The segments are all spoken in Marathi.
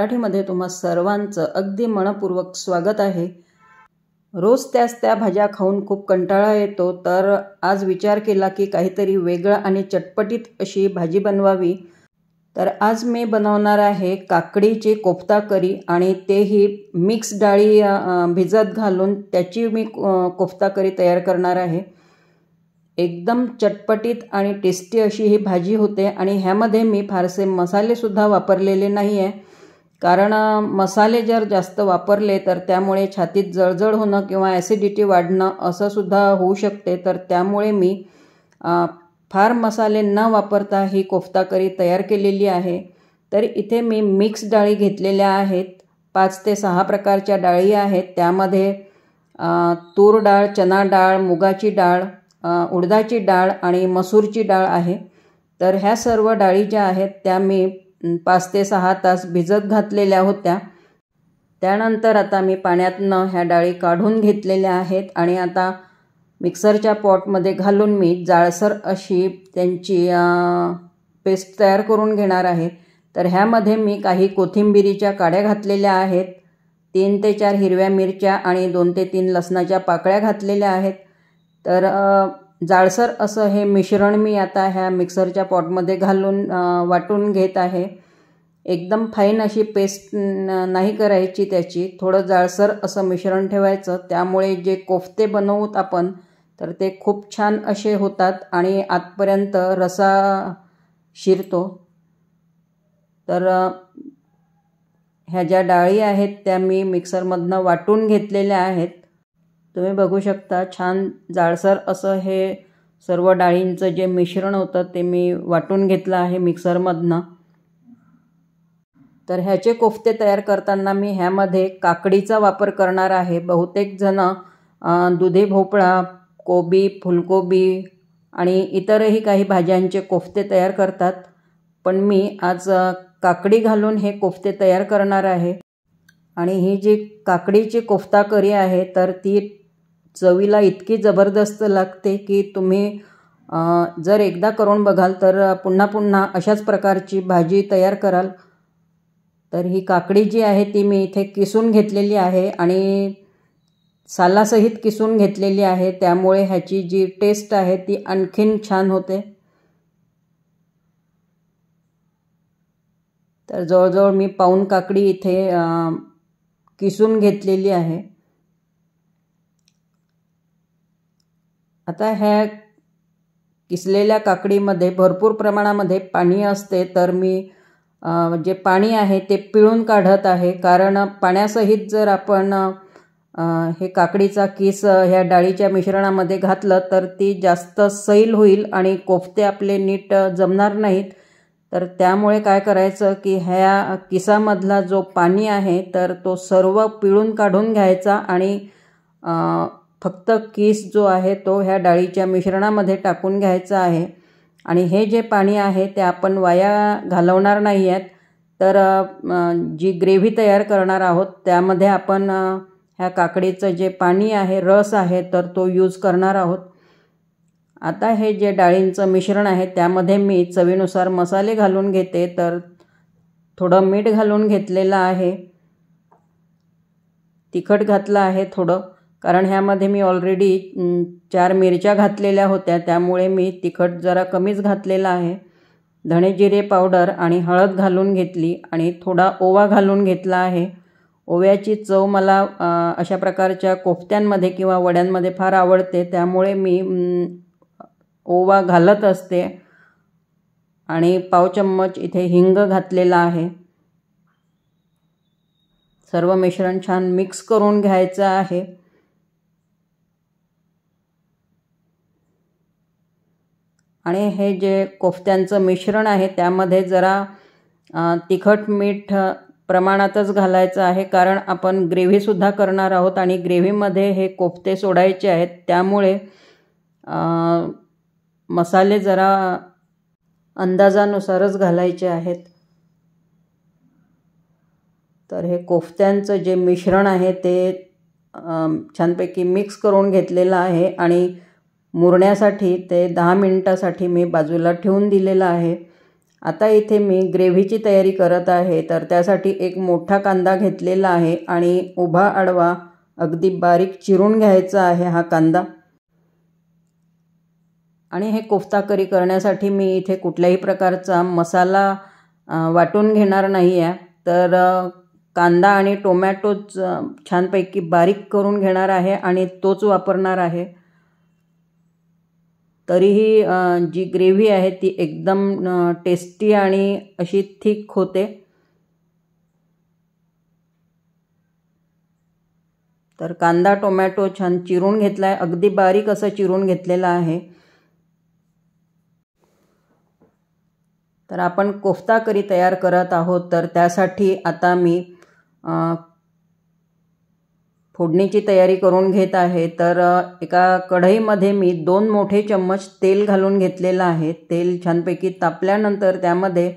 मराठीमध्ये तुम्हा सर्वांचं अगदी मनपूर्वक स्वागत आहे। रोज त्याच त्या भाज्या खाऊन खूप कंटाळा येतो, तर आज विचार केला की काहीतरी वेगळं आणि चटपटीत अशी भाजी बनवावी। तर आज मी बनवणार आहे काकडीची कोफ्ता करी आणि तेही मिक्स डाळी भिजत घालून त्याची मी कोफ्ता करी तयार करणार आहे। एकदम चटपटीत आणि टेस्टी अशी ही भाजी होते आणि ह्यामध्ये मी फारसे मसाले सुद्धा वापरलेले नाही आहे, कारण मसाले जर जास्त वापरले तर त्यामुळे छातीत जळजळ होणं किंवा ॲसिडिटी वाढणं असं सुद्धा होऊ शकते। तर त्यामुळे मी फार मसाले न वापरता ही कोफ्ता करी तयार केलेली आहे। तर इथे मी मिक्स डाळी घेतलेल्या आहेत, 5 ते 6 प्रकारच्या डाळी आहेत। त्यामध्ये तूर डाळ, चना डाळ, मुगाची डाळ, उडदाची डाळ आणि मसूरची डाळ आहे। तर ह्या सर्व डाळी ज्या आहेत त्या मी 5 ते 6 तास भिजत घातलेल्या होत्या। त्यानंतर आता मी पाण्यातनं ह्या डाळी काढून घेतलेल्या आहेत आणि आता मिक्सरच्या पॉटमध्ये घालून मी जाळसर अशी त्यांची पेस्ट तयार करून घेणार आहे। तर ह्यामध्ये मी काही कोथिंबिरीच्या काड्या घातलेल्या आहेत, 3 ते 4 हिरव्या मिरच्या आणि 2 ते 3 लसणाच्या पाकळ्या घातलेल्या आहेत। तर जाळसर असं हे मिश्रण मी आता ह्या मिक्सरच्या पॉटमध्ये घालून वाटून घेत आहे। एकदम फाईन अशी पेस्ट नाही करायची त्याची, थोडं जाळसर असं मिश्रण ठेवायचं, त्यामुळे जे कोफ्ते बनवूत आपण तर ते खूप छान असे होतात आणि आतपर्यंत रसा शिरतो। तर ह्या ज्या डाळी आहेत त्या मी मिक्सरमधनं वाटून घेतलेल्या आहेत। तुम्ही बघू शकता छान जाळसर असं हे सर्व डाळींचं जे मिश्रण होतं ते मी वाटून घेतलं आहे मिक्सरमधनं। तर ह्याचे कोफ्ते तयार करताना मी ह्यामध्ये काकडीचा वापर करणार आहे। बहुतेक जण दुधी भोपळा, कोबी, फुलकोबी आणि इतरही काही भाज्यांचे कोफ्ते तयार करतात, पण मी आज काकडी घालून हे कोफ्ते तयार करणार आहे। आणि ही जी काकडीची कोफ्ता करी आहे तर ती चवीला इतकी जबरदस्त लागते की तुम्ही जर एकदा करून बघाल तर पुन्हा पुन्हा अशाच प्रकारची भाजी तयार कराल। तर ही काकडी जी आहे ती मी इथे किसून घेतलेली आहे आणि सालासहित किसून घेतलेली आहे, त्यामुळे ह्याची जी टेस्ट आहे ती आणखीन छान होते। तर जवळजवळ मी पाऊण काकडी इथे किसून घेतलेली आहे। आता ह्या किसलेल्या काकडीमध्ये भरपूर प्रमाणामध्ये पाणी असते, तर मी जे पाणी आहे ते पिळून काढत आहे, कारण पाण्यासहित जर आपण हे काकडीचा किस ह्या डाळीच्या मिश्रणामध्ये घातलं तर ती जास्त सैल होईल आणि कोफ्ते आपले नीट जमणार नाहीत। तर त्यामुळे काय करायचं की ह्या किसामधला जो पाणी आहे तर तो सर्व पिळून काढून घ्यायचा आणि फक्त किस जो आहे तो ह्या डाळीच्या मिश्रणामध्ये टाकून घ्यायचा आहे। आणि हे जे पाणी आहे ते आपण वाया घालवणार नाही आहेत, तर जी ग्रेव्ही तयार करणार आहोत त्यामध्ये आपण ह्या काकडीचं जे पाणी आहे, रस आहे, तर तो यूज करणार आहोत। आता हे जे डाळींचं मिश्रण आहे त्यामध्ये मी चवीनुसार मसाले घालून घेते। तर थोडं मीठ घालून घेतलेलं आहे, तिखट घातलं आहे थोडं, कारण ह्यामध्ये मी ऑलरेडी 4 मिरच्या घातलेल्या होत्या, त्यामुळे मी तिखट जरा कमीच घातलेलं आहे। धणे जिरे पावडर आणि हळद घालून घेतली आणि थोडा ओवा घालून घेतला आहे। ओव्याची चव मला अशा प्रकारच्या कोफ्त्यांमध्ये किंवा वड्यांमध्ये फार आवडते, त्यामुळे मी ओवा घालत असते। आणि पाव चम्मच इथे हिंग घातलेला आहे। सर्व मिश्रण छान मिक्स करून घ्यायचं आहे। आणि हे जे कोफ्त्यांचं मिश्रण आहे त्यामध्ये जरा तिखट मीठ प्रमाणातच घालायचं आहे, कारण आपण ग्रेव्हीसुद्धा करणार आहोत आणि ग्रेव्हीमध्ये हे कोफ्ते सोडायचे आहेत, त्यामुळे मसाले जरा अंदाजानुसारच घालायचे आहेत। तर हे कोफ्त्यांचं जे मिश्रण आहे ते छानपैकी मिक्स करून घेतलेलं आहे आणि मुरण्यासाठी ते 10 मिनिटासाठी मी बाजूला ठेवून दिलेलं आहे। आता इथे मी ग्रेव्हीची तयारी करत आहे। तर त्यासाठी एक मोठा कांदा घेतलेला आहे आणि उभा आडवा अगदी बारीक चिरून घ्यायचा आहे हा कांदा। आणि हे कोफ्ता करी करण्यासाठी मी इथे कुठल्याही प्रकारचा मसाला वाटून घेणार नाही आहे। तर कांदा आणि टोमॅटोच छानपैकी बारीक करून घेणार आहे आणि तोच वापरणार आहे। तरीही जी ग्रेव्ही आहे ती एकदम टेस्टी आणि अशी थिक होते। तर कांदा टोमॅटो छान चिरून घेतला आहे, अगदी बारीक असं चिरून घेतलेला आहे। तर आपण कोफ्ता करी तयार करत आहोत। तर त्यासाठी आता मी फोडणीची तयारी करून घेत आहे। तर एका कढईमध्ये मी 2 मोठे चम्मच तेल घालून घेतलेलं आहे। तेल छानपैकी तापल्यानंतर त्यामध्ये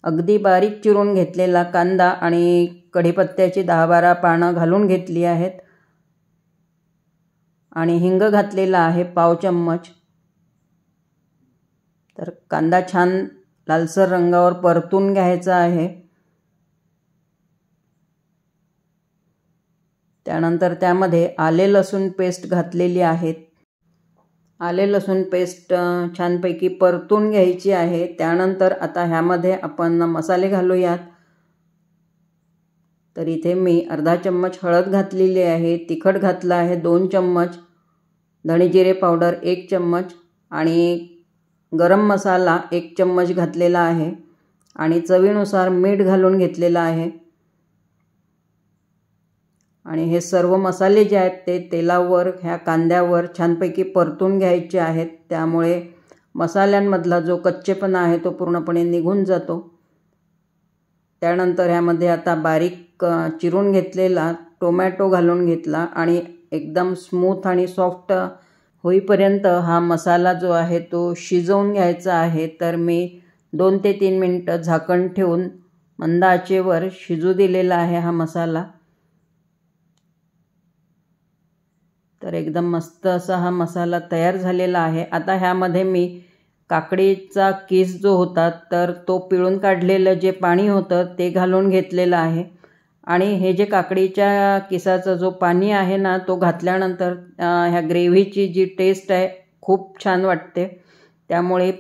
अगदी बारीक चिरून घेतलेला कांदा आणि कढीपत्त्याची 10-12 पानं घालून घेतली आहेत आणि हिंग घातलेला आहे पाव चम्मच। तर कांदा छान लालसर रंगावर परतून घ्यायचा आहे। त्यानंतर त्यामध्ये आले लसूण पेस्ट घातलेली आहे। आले लसूण पेस्ट छानपैकी परतून घ्यायची आहे। त्यानंतर आता ह्यामध्ये आपण मसाले घालूयात। तर इथे मी अर्धा चम्मच हळद घातलेली आहे, तिखट घातला आहे 2 चम्मच, धणे जिरे पावडर 1 चम्मच आणि गरम मसाला 1 चम्मच घातलेला आहे आणि चवीनुसार मीठ घालून घेतलेला आहे। आणि हे सर्व मसाले जे आहेत ते तेलावर ह्या कांद्यावर छानपैकी परतून घ्यायचे आहेत। त्यामुळे मसाल्यांमधला जो कच्चेपणा आहे तो पूर्णपणे निघून जातो। त्यानंतर ह्यामध्ये आता बारीक चिरून घेतलेला टोमॅटो घालून घेतला आणि एकदम स्मूथ आणि सॉफ्ट होईपर्यंत हा मसाला जो आहे तो शिजवून घ्यायचा आहे। तर मी 2 ते 3 मिनिटं झाकण ठेवून मंद आचेवर शिजू दिलेला आहे हा मसाला। तर एकदम मस्त असा हा मसाला तयार झालेला आहे। आता ह्यामध्ये मी काकडीचा किस जो होता तर तो पिळून काढलेलं जे पाणी होतं ते घालून घेतलेलं आहे आणि हे जे काकडीच्या किसाचा जो पाणी आहे ना तो घातल्यानंतर ह्या ग्रेव्हीची जी टेस्ट आहे खूप छान वाटते। त्यामुळे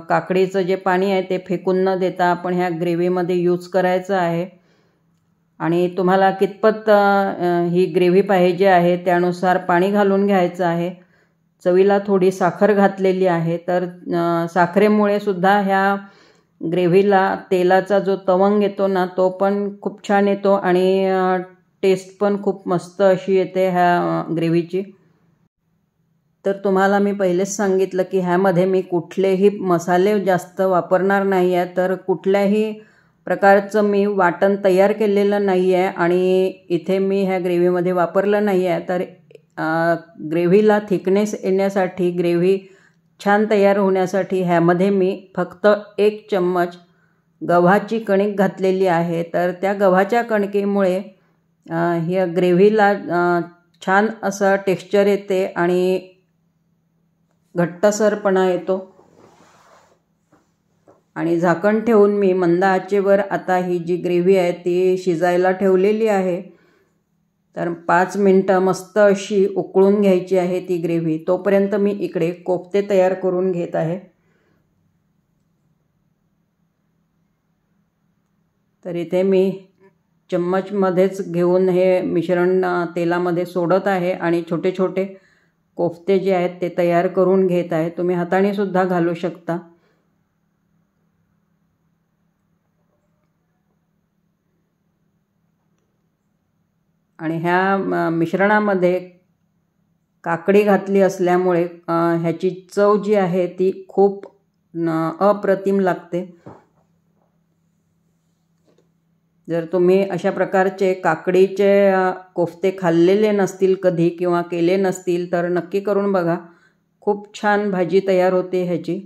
काकडीचं जे पाणी आहे ते फेकून न देता आपण ह्या ग्रेव्हीमध्ये यूज करायचं आहे। आणि तुम्हाला कितपत ही ग्रेव्ही पाहिजे आहे त्यानुसार पाणी घालून घ्यायचं आहे। चवीला थोडी साखर घातलेली आहे। तर साखरेमुळे सुद्धा ह्या ग्रेव्हीला तेलाचा जो तवंग येतो ना तो पण खूप छान येतो आणि टेस्ट पण खूप मस्त अशी येते ह्या ग्रेव्हीची। तर तुम्हाला मी पहिलेच सांगितलं की ह्यामध्ये मी कुठलेही मसाले जास्त वापरणार नाही आहे। तर कुठल्याही प्रकारचं मी वाटण तयार केलेलं नाही आहे आणि इथे मी ह्या ग्रेव्हीमध्ये वापरलं नाही आहे। तर ग्रेव्हीला थिकनेस येण्यासाठी, ग्रेव्ही छान तयार होण्यासाठी ह्यामध्ये मी फक्त 1 चम्मच गव्हाची कणिक घातलेली आहे। तर त्या गव्हाच्या कणकेमुळे ह्या ग्रेव्हीला छान असं टेक्स्चर येते आणि घट्टसरपणा येतो। आणि झाकण ठेवून मी मंद आचेवर आता ही जी ग्रेव्ही आहे ती शिजायला ठेवलेली आहे। तर 5 मिनिटं मस्त अशी उकळून घ्यायची आहे ती ग्रेव्ही। तोपर्यंत मी इकडे कोफ्ते तयार करून घेत आहे। तर इथे मी चम्मचमध्येच घेऊन हे मिश्रण तेलामध्ये सोडत आहे आणि छोटे छोटे कोफ्ते जे आहेत ते तयार करून घेत आहे। तुम्ही हाताने सुद्धा घालू शकता। आणि ह्या मिश्रणामध्ये काकडी घातली असल्यामुळे ह्याची चव जी आहे ती खूप अप्रतिम लागते। जर तुम्ही अशा प्रकारचे काकडीचे कोफ्ते खाल्लेले नसतील कधी किंवा केले नसतील तर नक्की करून बघा, खूप छान भाजी तयार होते ह्याची।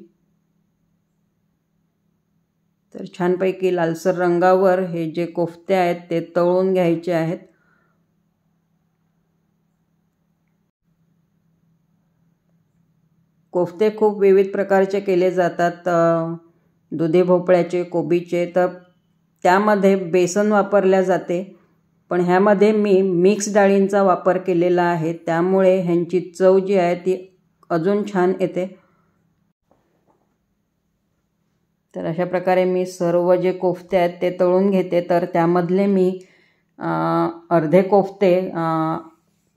तर छानपैकी लालसर रंगावर हे जे कोफ्ते आहेत ते तळून घ्यायचे आहेत। कोफ्ते खूप विविध प्रकारचे केले जातात। दुधी भोपळ्याचे, कोबीचे, तर त्यामध्ये बेसन वापरल्या जाते, पण ह्यामध्ये मी मिक्स डाळींचा वापर केलेला आहे, त्यामुळे ह्यांची चव जी आहे ती अजून छान येते। तर अशा प्रकारे मी सर्व जे कोफ्ते आहेत ते तळून घेते। तर त्यामधले मी अर्धे कोफ्ते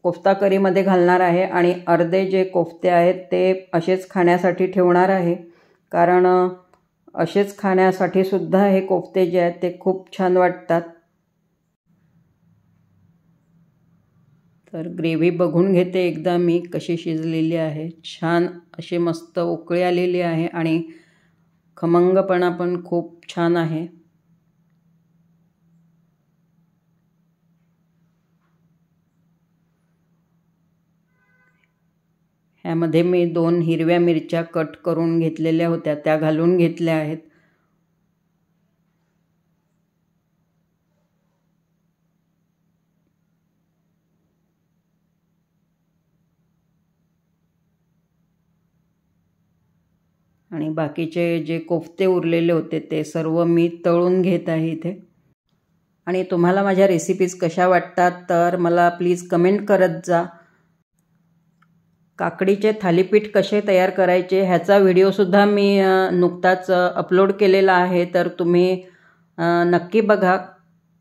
कोफ्ता करीमध्ये घालणार आहे आणि अर्धे जे कोफ्ते आहेत ते असेच खाण्यासाठी ठेवणार आहे, कारण असेच खाण्यासाठी सुद्धा हे कोफ्ते जे आहेत ते खूप छान वाटतात। तर ग्रेव्ही बघून घेते एकदा मी कशी शिजलेली आहे। छान अशी मस्त उकळी आलेली आहे आणि खमंगपणा पण खूप छान आहे। ह्यामध्ये मी 2 हिरव्या मिरच्या कट करून घेतलेल्या होत्या, त्या घालून घेतल्या आहेत। आणि बाकीचे जे कोफ्ते उरलेले होते ते सर्व मी तळून घेत आहे इथे। आणि तुम्हाला माझ्या रेसिपीज कशा वाटतात तर मला प्लीज कमेंट करत जा। काकडीचे थालीपीठ कसे तयार करायचे ह्याचा व्हिडिओसुद्धा मी नुकताच अपलोड केलेला आहे, तर तुम्ही नक्की बघा।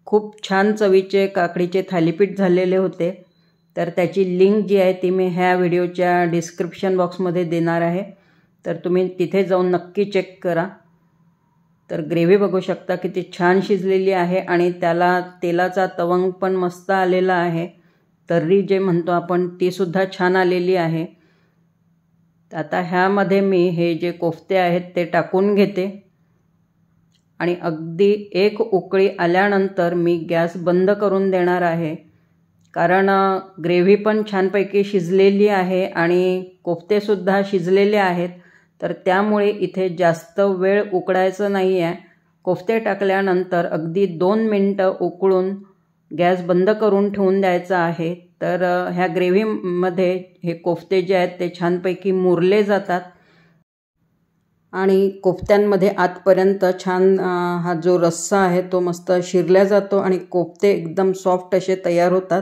खूप छान चवीचे काकडीचे थालीपीठ झालेले होते। तर त्याची लिंक जी आहे ती मी ह्या व्हिडिओच्या डिस्क्रिप्शन बॉक्समध्ये देणार आहे, तर तुम्ही तिथे जाऊन नक्की चेक करा। तर ग्रेव्ही बघू शकता किती छान शिजलेली आहे आणि त्याला तेलाचा तवंग पण मस्त आलेला आहे, तर्री जे म्हणतो आपण ती सुद्धा छान आलेली आहे। आता ह्यामध्ये मी हे जे कोफ्ते आहेत ते टाकून घेते आणि अगदी एक उकळी आल्यानंतर मी गॅस बंद करून देणार आहे, कारण ग्रेव्ही पण छानपैकी शिजलेली आहे आणि कोफ्तेसुद्धा शिजलेले आहेत, तर त्यामुळे इथे जास्त वेळ उकडायचं नाही आहे। कोफ्ते टाकल्यानंतर अगदी 2 मिनिटं उकळून गॅस बंद करून ठेवून द्यायचा आहे। तर ह्या ग्रेव्हीमध्ये हे कोफ्ते जे आहेत ते छानपैकी मुरले जातात आणि कोफ्त्यांमध्ये आतपर्यंत छान हा जो रस्सा आहे तो मस्त शिरला जातो आणि कोफ्ते एकदम सॉफ्ट असे तयार होतात।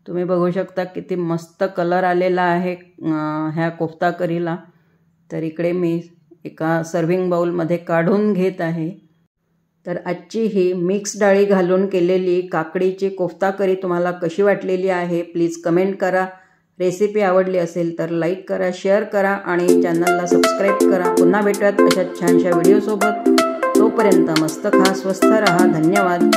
तुम्ही बघू शकता किती मस्त कलर आलेला आहे ह्या कोफ्ता करीला। तर इकडे मी एका सर्व्हिंग बाउलमध्ये काढून घेत आहे। तर आजची ही मिक्स डाळी घालून केलेली काकडीची कोफ्ता करी तुम्हाला कशी वाटलेली आहे प्लीज कमेंट करा। रेसिपी आवडली असेल तर लाईक करा, शेअर करा आणि चॅनलला सबस्क्राईब करा। पुन्हा भेटूयात अशा छानशा व्हिडिओसोबत। तोपर्यंत मस्त खा, स्वस्थ रहा। धन्यवाद।